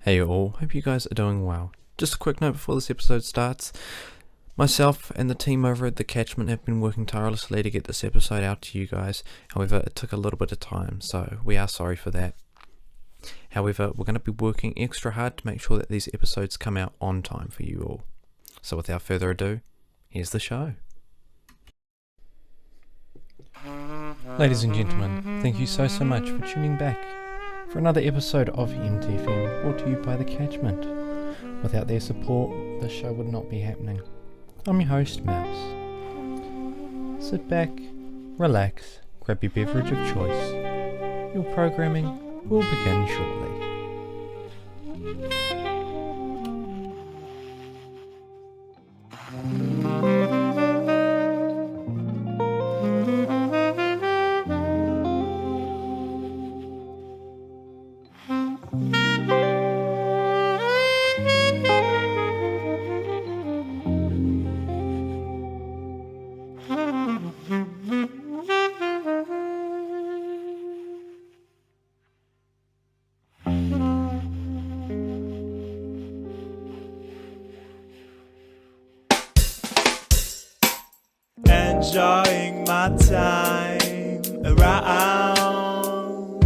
Hey all, hope you guys are doing well. Just a quick note before this episode starts. Myself and the team over at the Catchment have been working tirelessly to get this episode out to you guys. However, it took a little bit of time, so we are sorry for that. However, we're going to be working extra hard to make sure that these episodes come out on time for you all. So without further ado, here's the show. Ladies and gentlemen, thank you so much for tuning back for another episode of MTFM, brought to you by the Catchment. Without their support, this show would not be happening. I'm your host, Mouse. Sit back, relax, grab your beverage of choice. Your programming will begin shortly. Enjoying my time around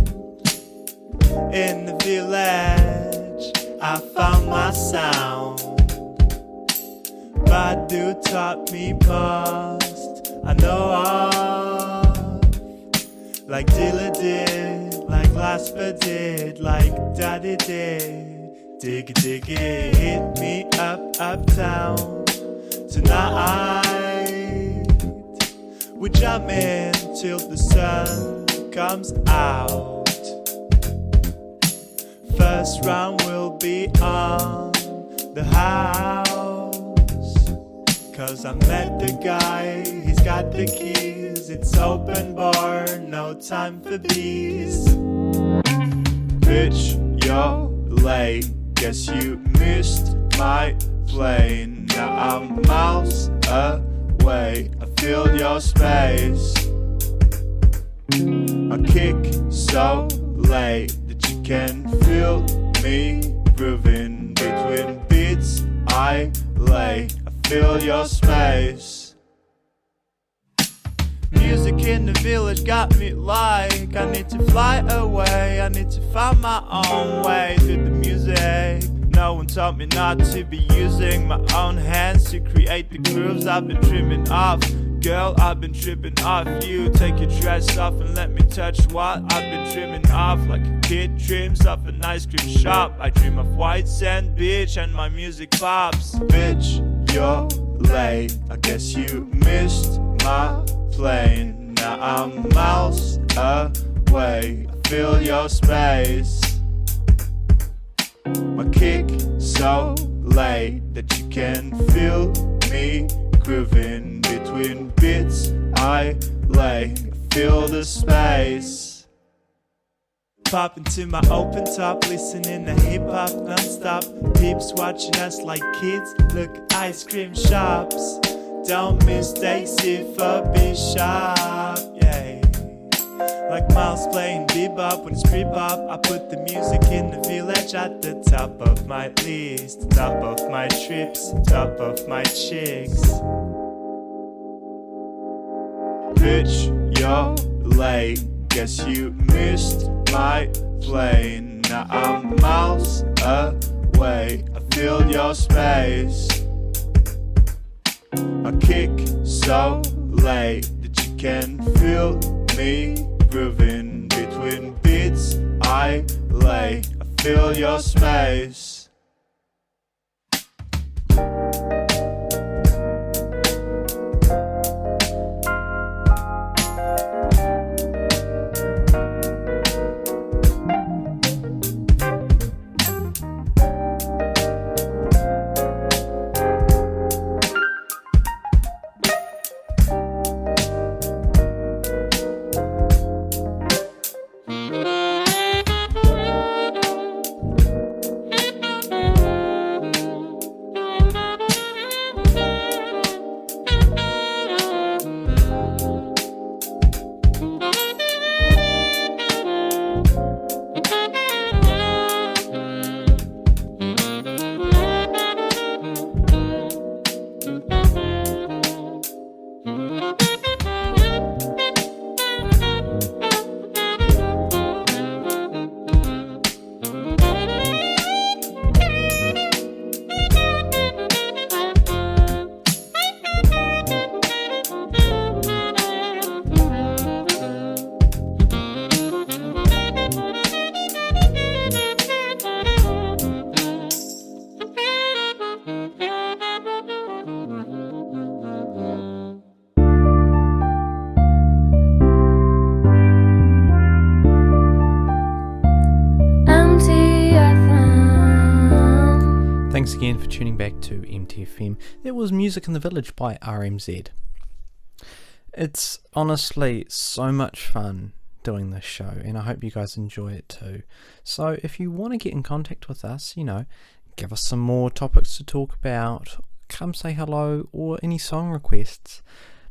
in the village, I found my sound. Badu taught me most I know of, like Dilla did, like Lasper did, like Daddy did. Diggy diggy, hit me uptown tonight. We jam in till the sun comes out. First round will be on the house, 'cause I met the guy, he's got the keys. It's open bar, no time for bees. Bitch, you're late, guess you missed my plane. Now I'm miles away, I feel your space. I kick so late that you can feel me grooving between beats. I lay, I feel your space. Music in the village got me like I need to fly away. I need to find my own way through the music. No one taught me not to be using my own hands to create the grooves I've been trimming off. Girl, I've been tripping off you. Take your dress off and let me touch what I've been trimming off. Like a kid trims off an ice cream shop. I dream of white sand beach and my music pops. Bitch, you're late, I guess you missed my plane. Now I'm miles away, I feel your space. My kick so late that you can feel me grooving between beats. I lay, feel the space. Pop into my open top, listening to hip hop non-stop. Peeps watching us like kids, look at ice cream shops. Don't mistake it for Bishop, yeah. Like Miles playing bebop when it's pre-pop. I put the music in the village at the top of my list, top of my trips, top of my chicks. Bitch, you're late, guess you missed my plane. Now I'm miles away, I feel your space. I kick so late that you can feel me grooving between beats. I lay, I feel your space. Thanks again for tuning back to MTFM. That was Music in the Village by RMZ. It's honestly so much fun doing this show, and I hope you guys enjoy it too. So if you want to get in contact with us, give us some more topics to talk about, come say hello, or any song requests,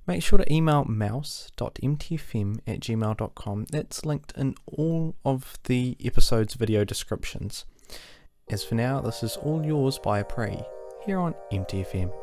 make sure to email mouse.mtfm@gmail.com. That's linked in all of the episode's video descriptions. As for now, this is All Yours by Apri, here on MTFM.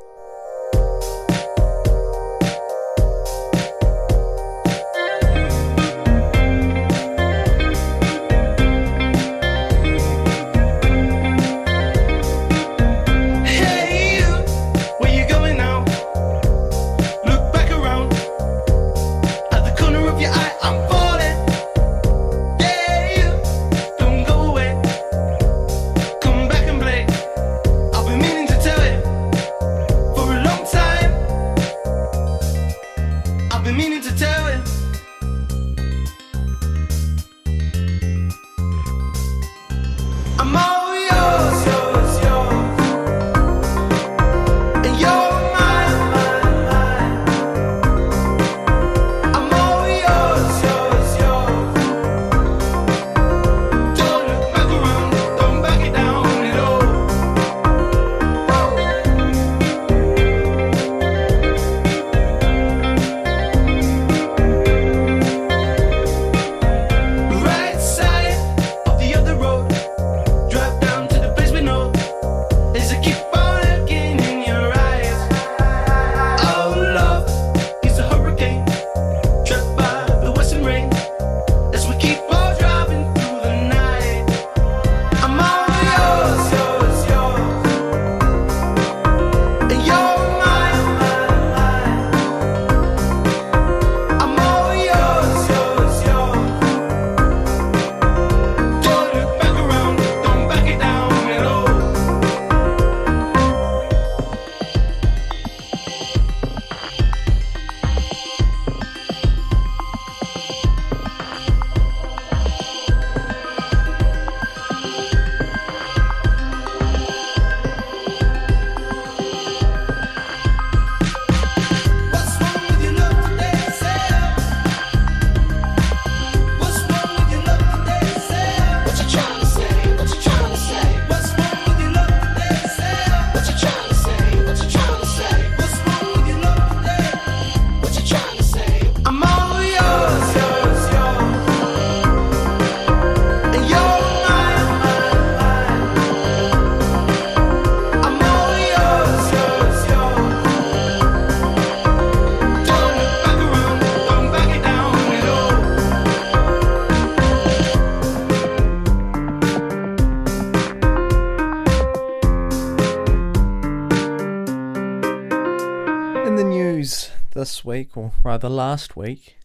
This week, or rather last week,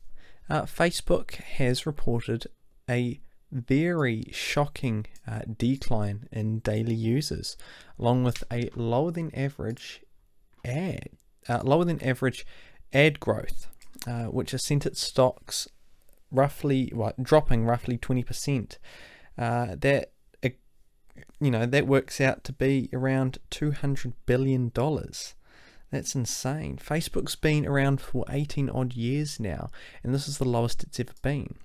Facebook has reported a very shocking decline in daily users, along with a lower than average ad growth, which has sent its stocks dropping roughly 20%. That works out to be around $200 billion. That's insane. Facebook's been around for 18 odd years now, and this is the lowest it's ever been.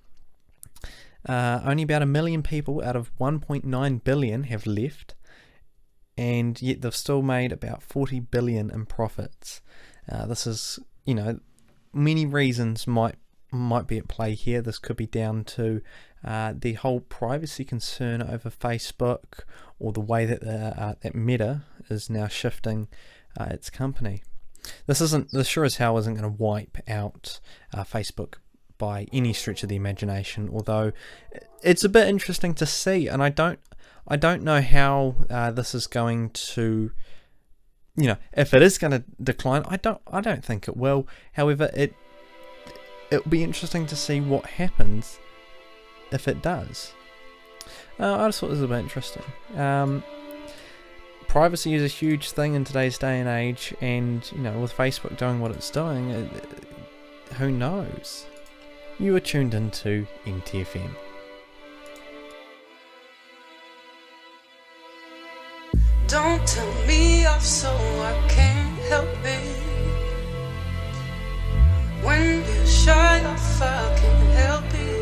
Only about 1 million people out of 1.9 billion have left, and yet they've still made about 40 billion in profits. This is, many reasons might be at play here. This could be down to the whole privacy concern over Facebook, or the way that that Meta is now shifting its company. This sure as hell isn't going to wipe out Facebook by any stretch of the imagination, although it's a bit interesting to see, and I don't know how this is going to, if it is going to decline. I don't think it will. However, it'll be interesting to see what happens if it does. I just thought this was a bit interesting. Privacy is a huge thing in today's day and age, and with Facebook doing what it's doing, who knows? You are tuned into MTFM. Don't tell me off so I can't help it. When you shut off I can't help it.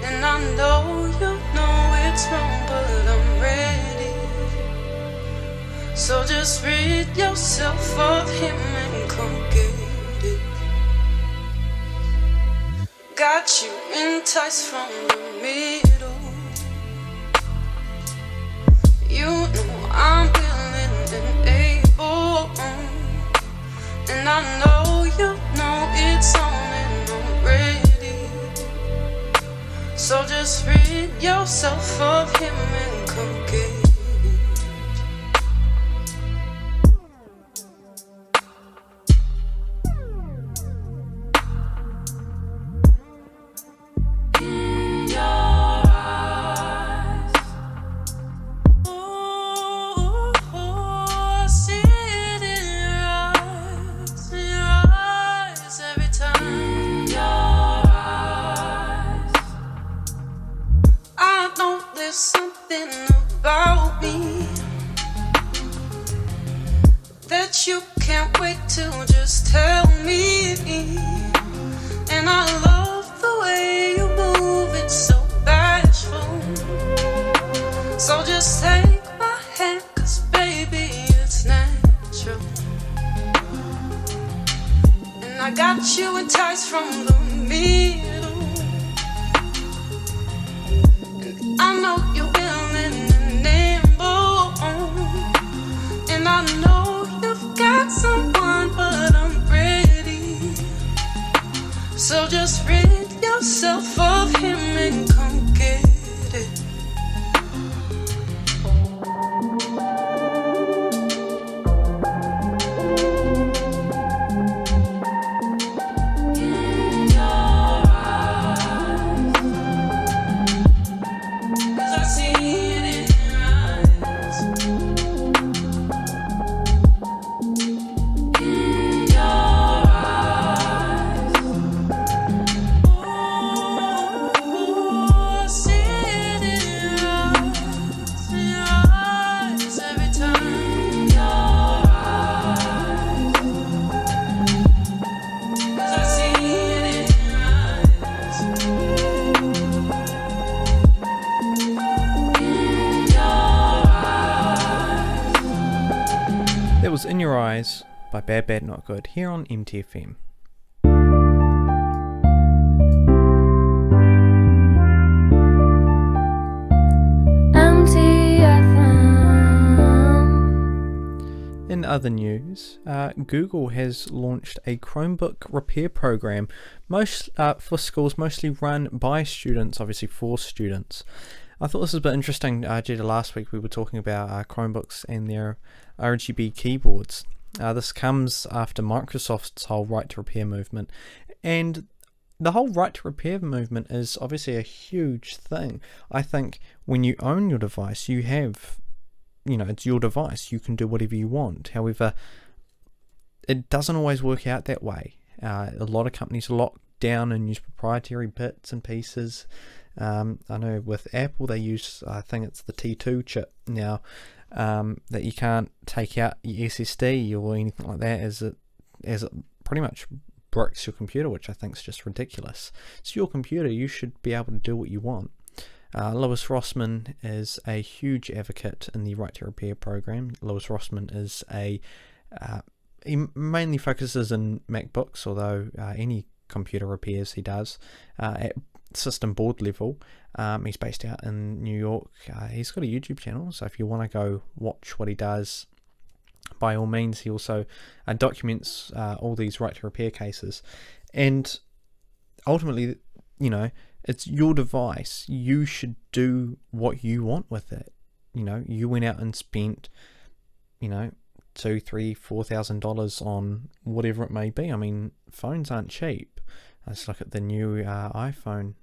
And I know you know it's wrong, but I'm ready. So just rid yourself of him and come get it. Got you enticed from the middle. You know I'm willing and able, and I know you know it's on and I'm ready. So just rid yourself of him and come get it. You can't wait to just tell me. And I love the way you move, it's so bashful. So just take my hand, 'cause baby it's natural. And I got you enticed from the middle. And I know you're willing and able. And I know got someone, but I'm ready. So just rid yourself of him and come get it. In your eyes, 'cause I see it in your eyes. That was In Your Eyes by Bad Bad Not Good here on MTFM. In other news, Google has launched a Chromebook repair program for schools, mostly run by students, obviously for students. I thought this was a bit interesting. Jada, last week we were talking about Chromebooks and their RGB keyboards. This comes after Microsoft's whole right to repair movement, and the whole right to repair movement is obviously a huge thing. I think when you own your device, you have, it's your device, you can do whatever you want. However, it doesn't always work out that way. A lot of companies lock down and use proprietary bits and pieces. I know with Apple they use, I think it's the T2 chip now, that you can't take out your SSD or anything like that, as it pretty much bricks your computer, which I think is just ridiculous. It's your computer, you should be able to do what you want. Lewis Rossman is a huge advocate in the right to repair program. Lewis Rossman is he mainly focuses in MacBooks, although any computer repairs he does at system board level. He's based out in New York. He's got a YouTube channel, so if you want to go watch what he does, by all means. He also documents all these right to repair cases, and ultimately, it's your device. You should do what you want with it. You went out and spent, $2,000, $3,000, $4,000 on whatever it may be. I mean, phones aren't cheap. Let's look at the new iPhone.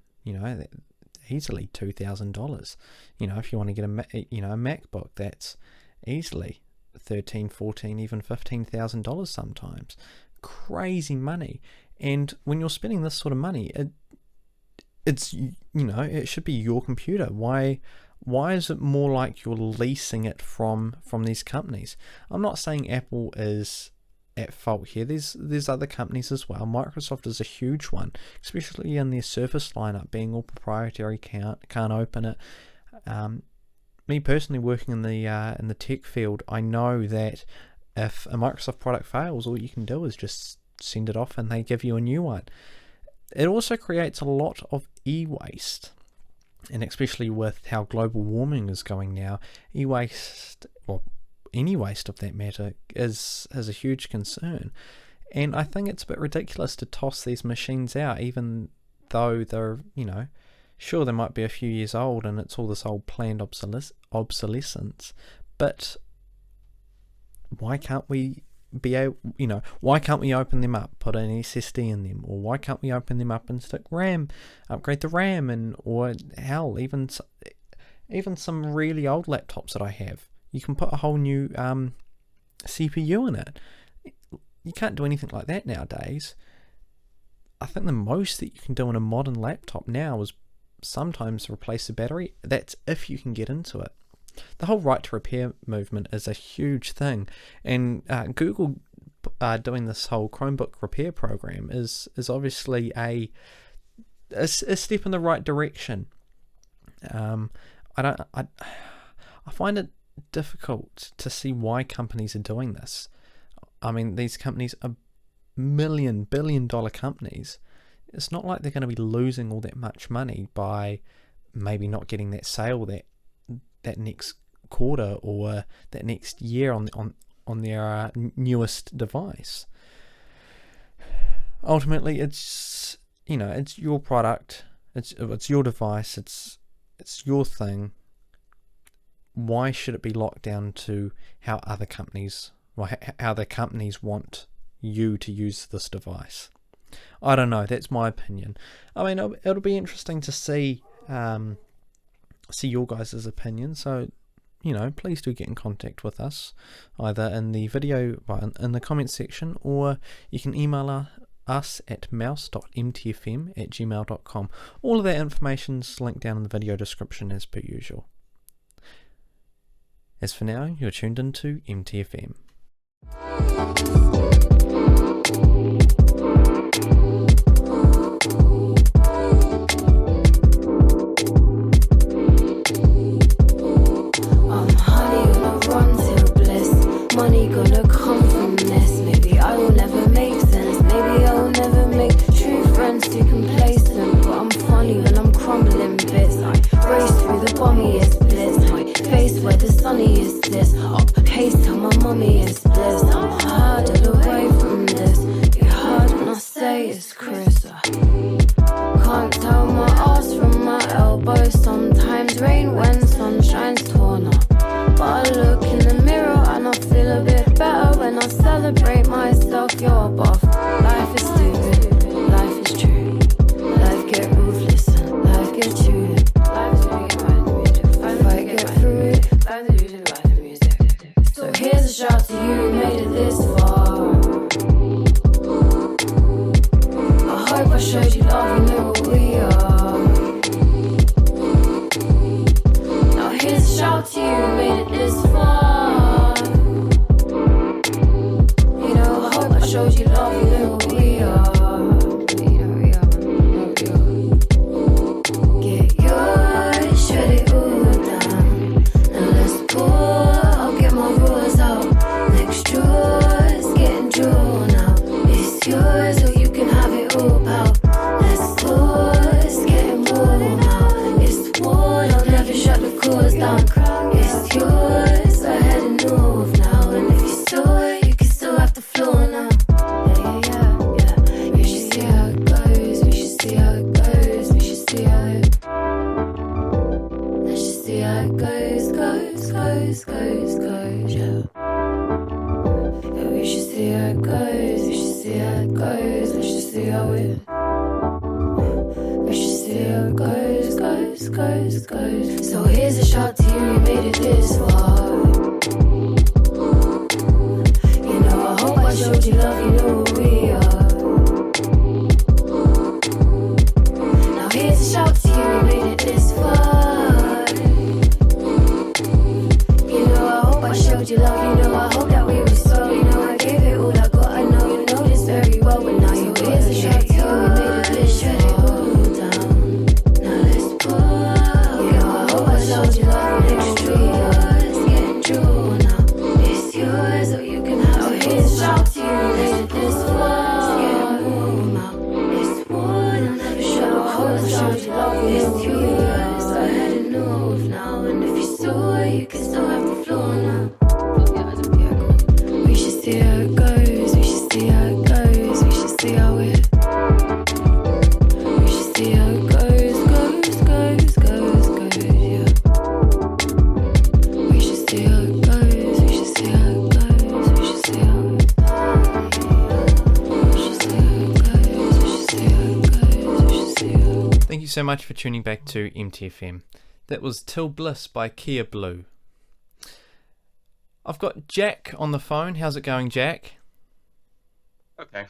Easily $2,000. If you want to get a MacBook, that's easily $13,000, $14,000, even $15,000 sometimes. Crazy money. And when you're spending this sort of money, it should be your computer. Why why is it more like you're leasing it from these companies? I'm not saying Apple is at fault here. There's other companies as well. Microsoft is a huge one, especially in their Surface lineup, being all proprietary, can't open it. Me personally, working in the tech field, I know that if a Microsoft product fails, all you can do is just send it off and they give you a new one. It also creates a lot of e-waste, and especially with how global warming is going now, e-waste, or any waste of that matter, is a huge concern. And I think it's a bit ridiculous to toss these machines out, even though they're, sure, they might be a few years old and it's all this old planned obsolescence, but why can't we why can't we open them up, put an SSD in them, or why can't we open them up and stick RAM, upgrade the RAM, or hell, even some really old laptops that I have, you can put a whole new CPU in it. You can't do anything like that nowadays. I think the most that you can do on a modern laptop now is sometimes replace the battery. That's if you can get into it. The whole right to repair movement is a huge thing, and Google doing this whole Chromebook repair program is obviously a step in the right direction. I find it difficult to see why companies are doing this. I mean, these companies are billion-dollar companies. It's not like they're going to be losing all that much money by maybe not getting that sale that next quarter or that next year on their newest device. Ultimately, it's it's your product, it's your device, it's your thing. Why should it be locked down to how other companies, how the companies want you to use this device? I don't know. That's my opinion. I mean, it'll be interesting to see your guys' opinion. So, please do get in contact with us, either in the video, in the comments section, or you can email us at mouse.mtfm@gmail.com. All of that information's linked down in the video description as per usual. As for now, you're tuned into MTFM. Money gonna come from this. Maybe I will never make sense. Maybe I will never make true friends too complacent. But I'm funny when I'm crumbling bits. I race through the bummiest blitz. My face where the sunniest is. Up pace till my mummy is bliss. I'm harded away from this. You heard when I say it's Chris. Can't tell my ass from my elbow. Sometimes rain when sunshine's torn up. But I look in the mirror and I feel a bit better when I celebrate myself. You're buff. Life is stupid, life is true. Life get ruthless, life get true. Life is really right music. If I get through it, life is usually life and music. So here's a shout to you who made it this far. I hope I showed you love, you know what we are. Now here's a shout to you who made it this far. Showed you love, you know who we are. Get yours, shut it all down. And let's pour, I'll get my rules out. Next drawers, getting drawn out. It's yours, or you can have it all, pal. Let's pause, getting warm out. It's the war, I'll never shut the cause down. It's yours, we're heading north now. And if you saw it, you can still have the floor now. Goes, yeah. Yeah, we should see how it goes, we should see how it goes, let's just see how it. We should see how it goes. So here's a shout to you who made it this far. You know, I hope I showed you love, you know who we are. Now here's a shout to you who made it this far. showed you love, you know I hope that we were so. You know I gave it all I got, I know you know this very well. But now you're here to show you, we made a bitch shut it all down. Now let's pull. You know I hope I showed you love, and it's true. Yours, getting true now. It's yours, so you can have it. Here's shout to you, we made it this far. It's getting warm now. It's warm, I'll never show. I hope I showed you love, it's yours. I had a move now, and if you saw it, you can still have the floor now. We should see how it goes, we should see how it goes, we should see how it. We should see how it goes, yeah. We should see how it goes, we should see how it goes, we should see how it. We should see how it goes, we should see how it goes, we should see how it. Thank you so much for tuning back to MTFM. That was Till Bliss by Kia Blue. I've got Jack on the phone. How's it going, Jack? Okay.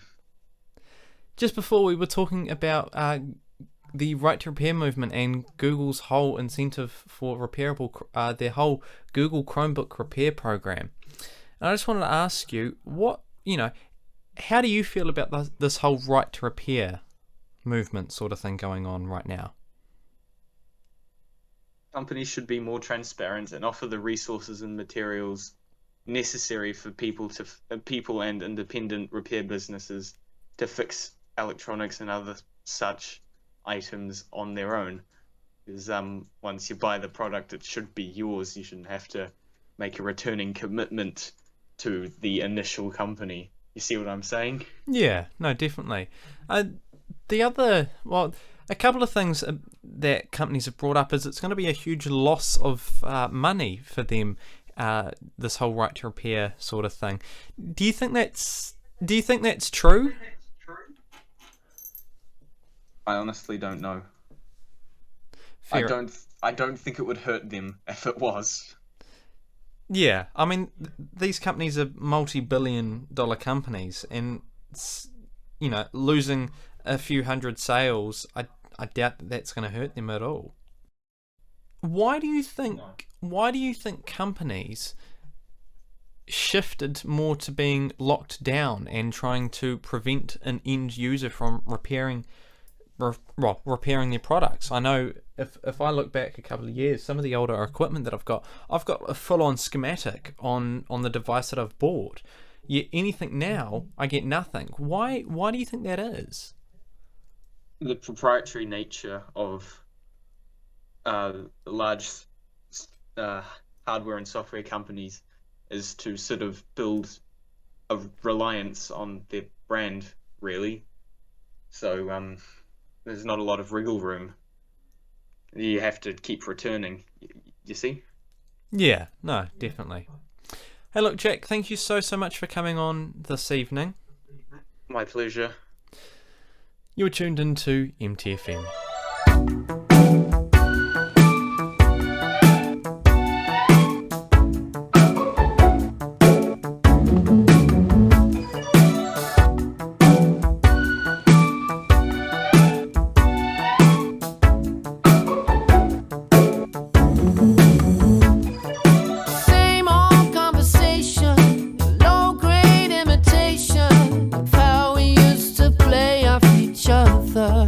Just before we were talking about the right to repair movement and Google's whole incentive for repairable, their whole Google Chromebook repair program. And I just wanted to ask you, how do you feel about this whole right to repair movement sort of thing going on right now? Companies should be more transparent and offer the resources and materials necessary for people and independent repair businesses to fix electronics and other such items on their own. Because once you buy the product, it should be yours. You shouldn't have to make a returning commitment to the initial company. You see what I'm saying? Yeah, no, definitely. A couple of things that companies have brought up is it's going to be a huge loss of money for them, this whole right to repair sort of thing. Do you think that's true? I honestly don't know. Fair. I don't think it would hurt them if it was. Yeah, I mean, these companies are multi-billion-dollar companies, and losing a few hundred sales, I doubt that's going to hurt them at all. Why do you think companies shifted more to being locked down and trying to prevent an end user from repairing their products? I know if I look back a couple of years, some of the older equipment that I've got a full-on schematic on the device that I've bought. Yet anything now, I get nothing. Why do you think that is? The proprietary nature of large hardware and software companies is to sort of build a reliance on their brand, really. So there's not a lot of wriggle room. You have to keep returning, you see? Yeah, no, definitely. Hey, look, Jack, thank you so much for coming on this evening. My pleasure. You're tuned into MTFM. Same old conversation, low grade imitation of how we used to play off each other.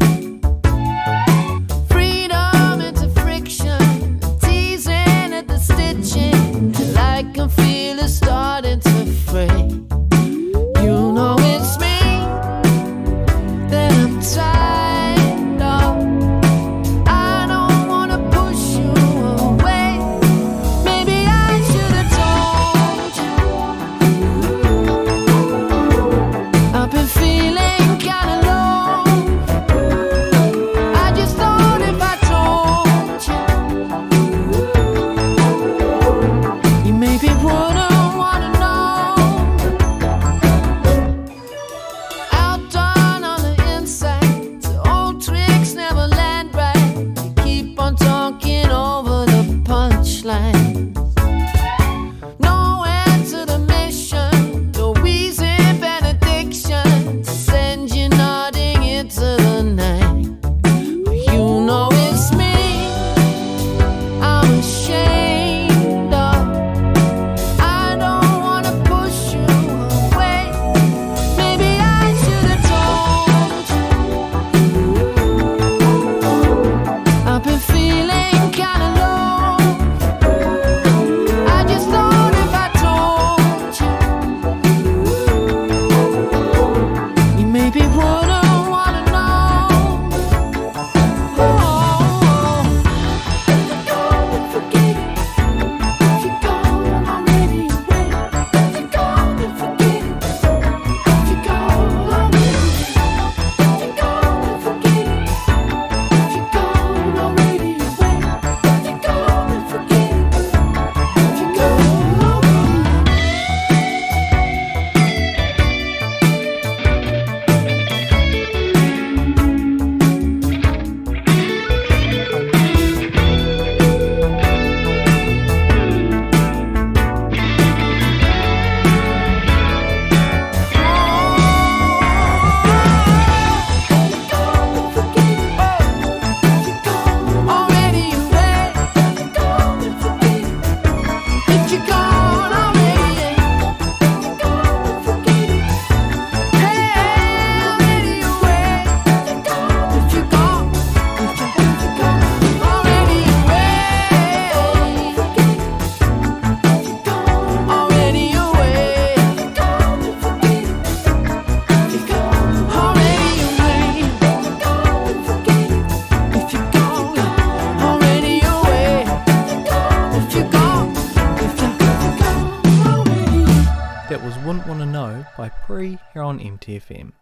was Wouldn't Wanna Know by Pre here on MTFM.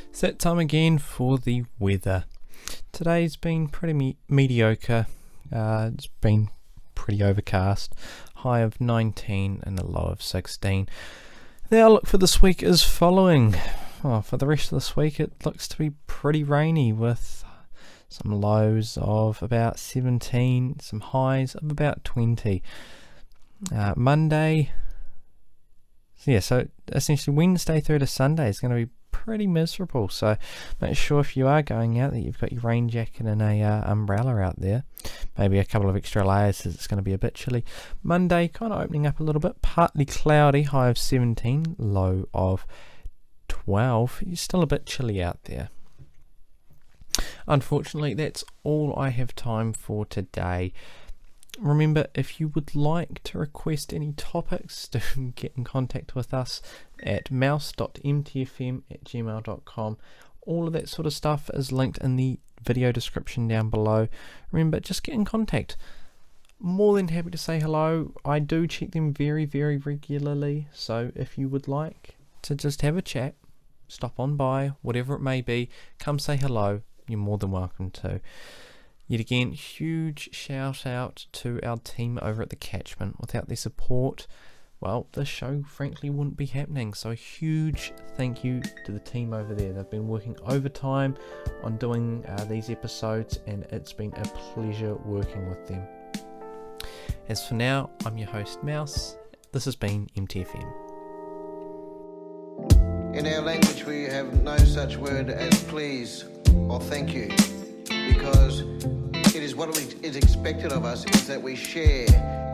It's that time again for the weather. Today's been pretty mediocre. It's been pretty overcast. High of 19 and a low of 16. The outlook for this week is following. For the rest of this week it looks to be pretty rainy with some lows of about 17, some highs of about 20. Monday, so essentially Wednesday through to Sunday is going to be pretty miserable, so make sure if you are going out that you've got your rain jacket and a umbrella out there, maybe a couple of extra layers as it's going to be a bit chilly. Monday kind of opening up a little bit, partly cloudy, high of 17, low of 12. It's still a bit chilly out there. Unfortunately, that's all I have time for today. Remember, if you would like to request any topics, do get in contact with us at mouse.mtfm@gmail.com. All of that sort of stuff is linked in the video description down below. Remember, just get in contact. More than happy to say hello. I do check them very, very regularly. So if you would like to just have a chat, stop on by, whatever it may be, come say hello. You're more than welcome to. Yet again, huge shout out to our team over at the Catchment. Without their support, well, the show frankly wouldn't be happening. So a huge thank you to the team over there. They've been working overtime on doing these episodes, and it's been a pleasure working with them. As for now, I'm your host Mouse. This has been MTFM. In our language we have no such word as please or thank you, because it is what is expected of us is that we share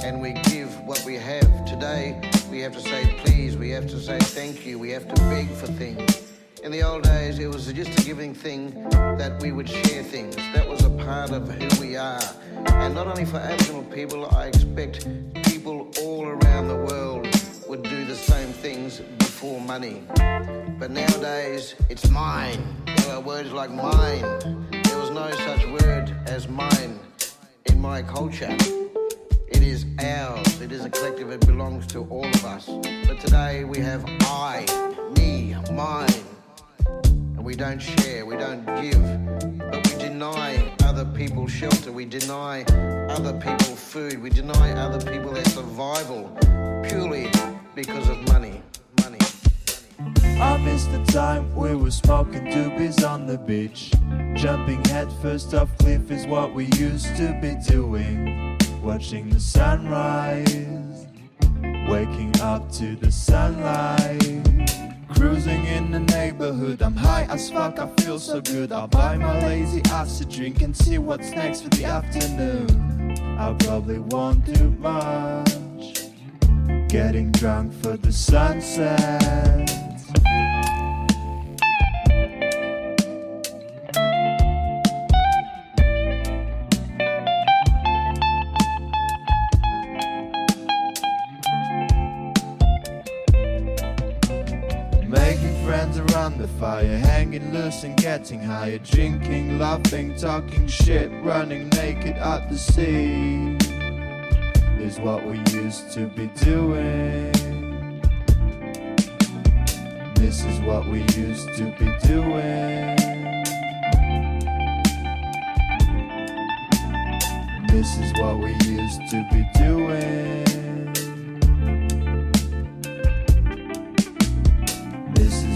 and we give what we have. Today we have to say please, we have to say thank you, we have to beg for things. In the old days it was just a giving thing that we would share things. That was a part of who we are. And not only for Aboriginal people, I expect people all around the world would do the same things before money. But nowadays it's mine. There are words like mine. There was no such word as mine in my culture. It is ours. It is a collective. It belongs to all of us. But today we have I, me, mine. And we don't share, we don't give. But we deny other people shelter. We deny other people food. We deny other people their survival purely because of money. I miss the time we were smoking doobies on the beach. Jumping head first off cliff is what we used to be doing. Watching the sunrise, waking up to the sunlight. Cruising in the neighborhood, I'm high as fuck, I feel so good. I'll buy my lazy ass a drink and see what's next for the afternoon. I probably won't do much, getting drunk for the sunset. Around the fire, hanging loose and getting higher, drinking, laughing, talking shit, running naked at the sea is what we used to be doing. This is what we used to be doing. This is what we used to be doing.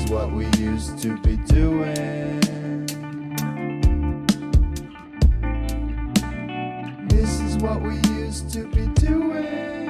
What we used to be doing. This is what we used to be doing.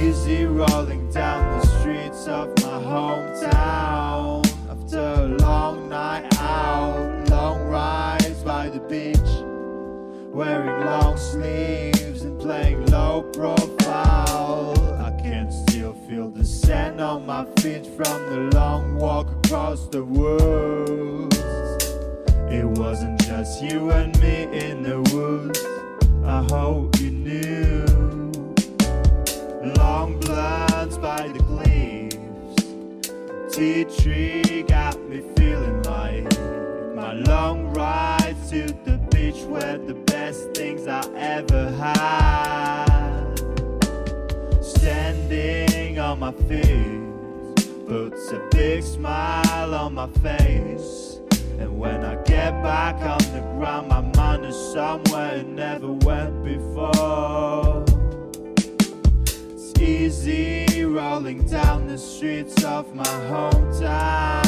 Easy rolling down the streets of my hometown after a long night out, long rides by the beach, wearing long sleeves and playing low profile. I can still feel the sand on my feet from the long walk across the woods. It wasn't just you and me in the woods, I hope you knew. Long blunts by the cliffs, tea tree got me feeling like my long ride to the beach were the best things I ever had. Standing on my feet puts a big smile on my face, and when I get back on the ground my mind is somewhere it never went before. It's easy rolling down the streets of my hometown.